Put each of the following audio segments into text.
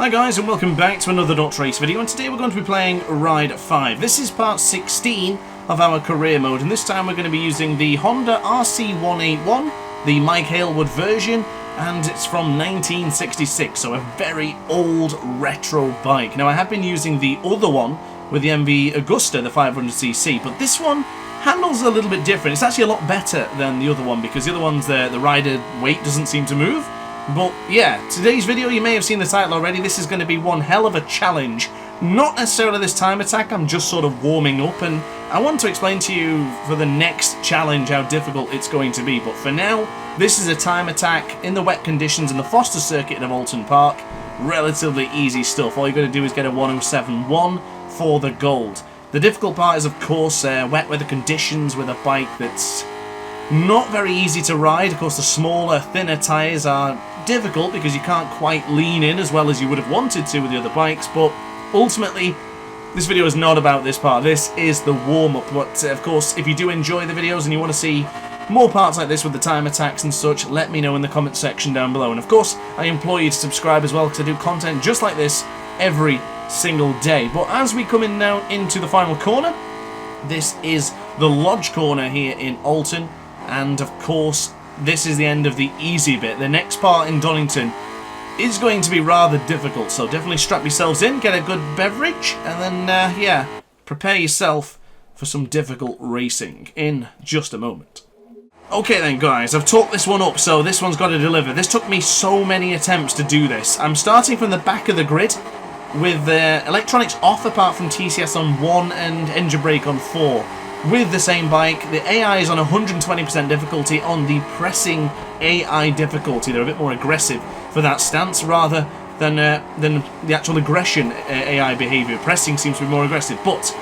Hi guys and welcome back to another DrAce video, and today we're going to be playing Ride 5. This is part 16 of our career mode, and this time we're going to be using the Honda RC181, the Mike Hailwood version, and it's from 1966, so a very old retro bike. Now I have been using the other one with the MV Agusta, the 500cc, but this one handles a little bit different. It's actually a lot better than the other one because the other one's the rider weight doesn't seem to move. But yeah, today's video, you may have seen the title already, this is going to be one hell of a challenge. Not necessarily this time attack, I'm just sort of warming up, and I want to explain to you for the next challenge how difficult it's going to be. But for now, this is a time attack in the wet conditions in the Foster Circuit of Alton Park. Relatively easy stuff. All you've got to do is get a 107.1 for the gold. The difficult part is, of course, wet weather conditions with a bike that's not very easy to ride. Of course, the smaller, thinner tyres are difficult because you can't quite lean in as well as you would have wanted to with the other bikes, but ultimately, this video is not about this part. This is the warm-up. But, of course, if you do enjoy the videos and you want to see more parts like this with the time attacks and such, let me know in the comment section down below. And, of course, I implore you to subscribe as well because I do content just like this every single day. But as we come in now into the final corner, this is the Lodge corner here in Alton. And, of course, this is the end of the easy bit. The next part in Donington is going to be rather difficult, so definitely strap yourselves in, get a good beverage, and then, yeah, prepare yourself for some difficult racing in just a moment. Okay then, guys, I've talked this one up, so this one's got to deliver. This took me so many attempts to do this. I'm starting from the back of the grid with electronics off apart from TCS on 1 and engine brake on 4. With the same bike, the AI is on 120% difficulty on the pressing AI difficulty. They're a bit more aggressive for that stance rather than the actual aggression AI behaviour. Pressing seems to be more aggressive, but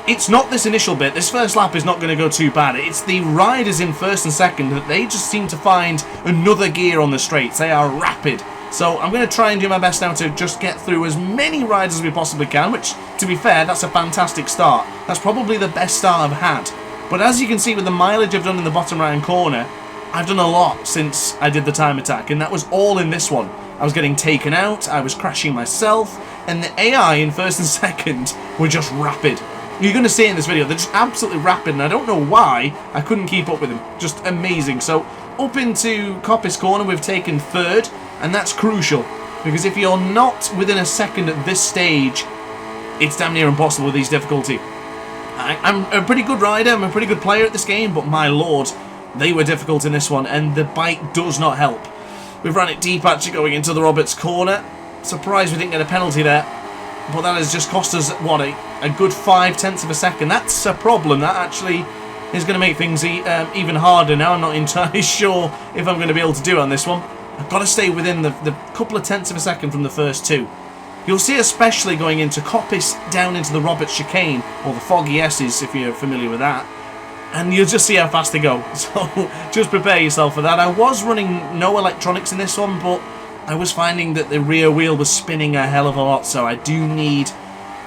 it's not this initial bit. This first lap is not going to go too bad. It's the riders in first and second that they just seem to find another gear on the straights. They are rapid. So I'm going to try and do my best now to just get through as many riders as we possibly can, which, to be fair, that's a fantastic start. That's probably the best start I've had. But as you can see with the mileage I've done in the bottom right-hand corner, I've done a lot since I did the time attack, and that was all in this one. I was getting taken out, I was crashing myself, and the AI in first and second were just rapid. You're going to see it in this video, they're just absolutely rapid, and I don't know why I couldn't keep up with them. Just amazing. So, up into Coppice Corner, we've taken third. And that's crucial, because if you're not within a second at this stage, it's damn near impossible with these difficulty. I'm a pretty good rider, I'm a pretty good player at this game, but my lord, they were difficult in this one, and the bike does not help. We've run it deep actually going into the Roberts corner. Surprised we didn't get a penalty there, but that has just cost us, what, a good 5/10 of a second. That's a problem. That actually is going to make things even harder now. I'm not entirely sure if I'm going to be able to do it on this one. I've got to stay within the couple of tenths of a second from the first two. You'll see especially going into Coppice down into the Roberts chicane, or the Foggy S's if you're familiar with that, and you'll just see how fast they go. So just prepare yourself for that. I was running no electronics in this one, but I was finding that the rear wheel was spinning a hell of a lot, so I do need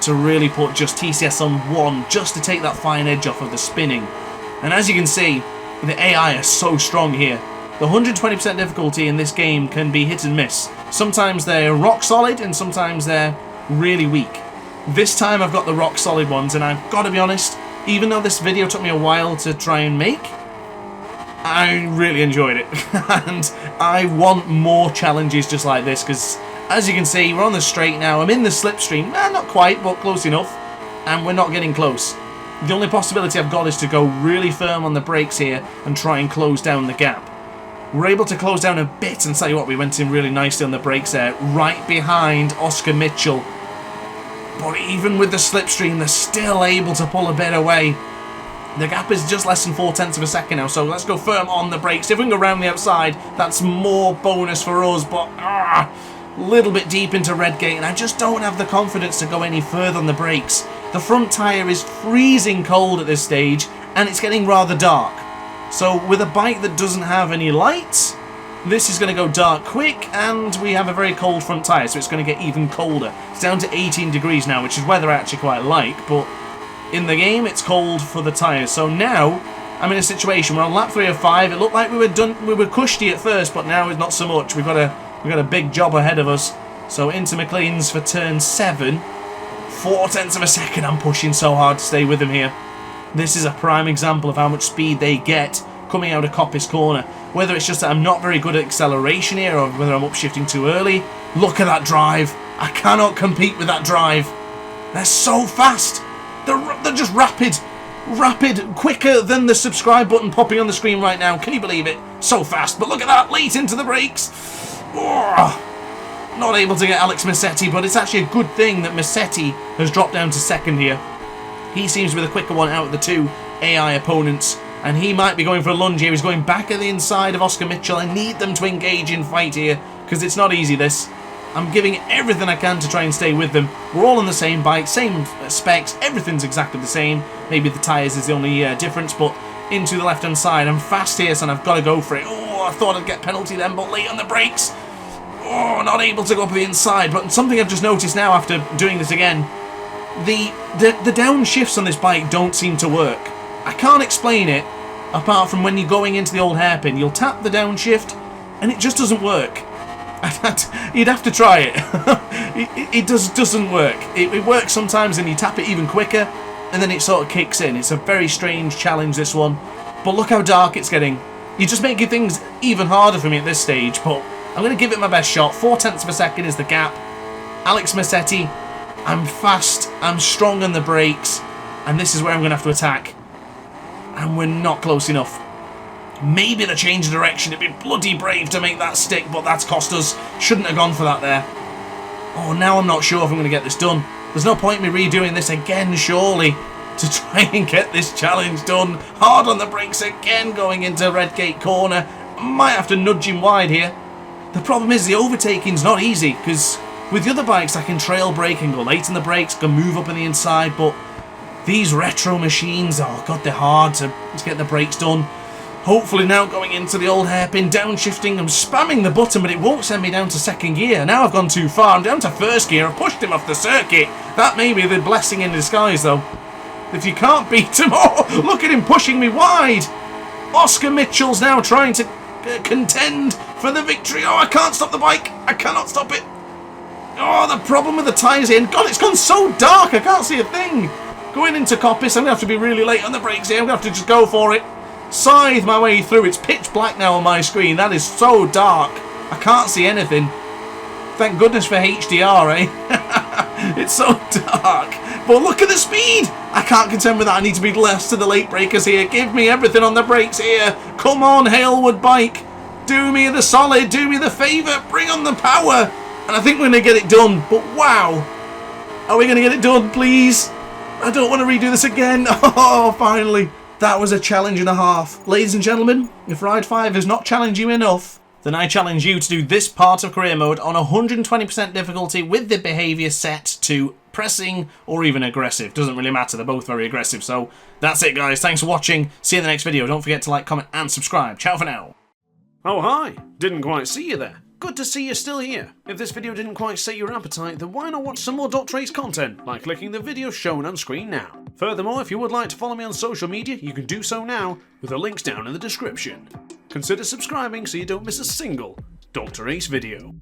to really put just TCS on 1 just to take that fine edge off of the spinning. And as you can see, the AI is so strong here. The 120% difficulty in this game can be hit and miss. Sometimes they're rock solid and sometimes they're really weak. This time I've got the rock solid ones, and I've got to be honest, even though this video took me a while to try and make, I really enjoyed it. And I want more challenges just like this, because as you can see, we're on the straight now. I'm in the slipstream, not quite, but close enough, and we're not getting close. The only possibility I've got is to go really firm on the brakes here and try and close down the gap. We're able to close down a bit, and tell you what, we went in really nicely on the brakes there, right behind Oscar Mitchell. But even with the slipstream, they're still able to pull a bit away. The gap is just less than 4/10 of a second now, so let's go firm on the brakes. If we can go around the outside, that's more bonus for us, but a little bit deep into Redgate, and I just don't have the confidence to go any further on the brakes. The front tyre is freezing cold at this stage, and it's getting rather dark. So with a bike that doesn't have any lights, this is going to go dark quick, and we have a very cold front tyre, so it's going to get even colder. It's down to 18 degrees now, which is weather I actually quite like, but in the game it's cold for the tyres. So now I'm in a situation where on lap 3 of 5, it looked like we were cushy at first, but now it's not so much. We've got a big job ahead of us, So into McLean's for turn 7. 0.4 of a second. I'm pushing so hard to stay with him here. This is a prime example of how much speed they get coming out of Coppice Corner. Whether it's just that I'm not very good at acceleration here or whether I'm upshifting too early. Look at that drive. I cannot compete with that drive. They're so fast. They're just rapid, quicker than the subscribe button popping on the screen right now. Can you believe it? So fast. But look at that, late into the brakes. Oh, not able to get Alex Massetti, but it's actually a good thing that Massetti has dropped down to second here. He seems to be the quicker one out of the two AI opponents, and he might be going for a lunge here. He's going back at the inside of Oscar Mitchell. I need them to engage in fight here, because it's not easy, this. I'm giving everything I can to try and stay with them. We're all on the same bike, same specs, everything's exactly the same. Maybe the tyres is the only difference, but into the left-hand side. I'm fast here, so I've got to go for it. Oh, I thought I'd get penalty then, but late on the brakes. Oh, not able to go up the inside, but something I've just noticed now after doing this again, the downshifts on this bike don't seem to work. I can't explain it, apart from when you're going into the old hairpin, you'll tap the downshift, and it just doesn't work. You'd have to try it. It doesn't work. It works sometimes and you tap it even quicker and then it sort of kicks in. It's a very strange challenge, this one. But look how dark it's getting. You're just making things even harder for me at this stage, but I'm going to give it my best shot. 0.4 of a second is the gap. Alex Massetti, I'm fast, I'm strong on the brakes, and this is where I'm going to have to attack. And we're not close enough. Maybe the change of direction. It'd be bloody brave to make that stick, but that's cost us. Shouldn't have gone for that there. Oh, now I'm not sure if I'm going to get this done. There's no point in me redoing this again, surely, to try and get this challenge done. Hard on the brakes again, going into Redgate Corner. Might have to nudge him wide here. The problem is the overtaking's not easy, because with the other bikes I can trail brake and go late in the brakes, can move up on the inside, but these retro machines, oh god, they're hard to get the brakes done. Hopefully now going into the old hairpin, downshifting, I'm spamming the button, but it won't send me down to second gear. Now I've gone too far, I'm down to first gear, I pushed him off the circuit. That may be the blessing in disguise though. If you can't beat him, oh, look at him pushing me wide. Oscar Mitchell's now trying to contend for the victory. Oh, I can't stop the bike, I cannot stop it. Oh, the problem with the tyres in, god, it's gone so dark, I can't see a thing. Going into Coppice, I'm going to have to be really late on the brakes here, I'm going to have to just go for it. Scythe my way through. It's pitch black now on my screen. That is so dark. I can't see anything. Thank goodness for HDR, eh? It's so dark. But look at the speed. I can't contend with that. I need to be less to the late breakers here. Give me everything on the brakes here. Come on, Halewood bike. Do me the solid. Do me the favour. Bring on the power. And I think we're going to get it done. But wow. Are we going to get it done, please? I don't want to redo this again. Oh, finally. That was a challenge and a half. Ladies and gentlemen, if Ride 5 has not challenged you enough, then I challenge you to do this part of career mode on 120% difficulty with the behaviour set to pressing or even aggressive. Doesn't really matter, they're both very aggressive. So that's it, guys. Thanks for watching. See you in the next video. Don't forget to like, comment and subscribe. Ciao for now. Oh, hi. Didn't quite see you there. Good to see you're still here. If this video didn't quite sate your appetite, then why not watch some more DrAce content by clicking the video shown on screen now. Furthermore, if you would like to follow me on social media, you can do so now with the links down in the description. Consider subscribing so you don't miss a single DrAce video.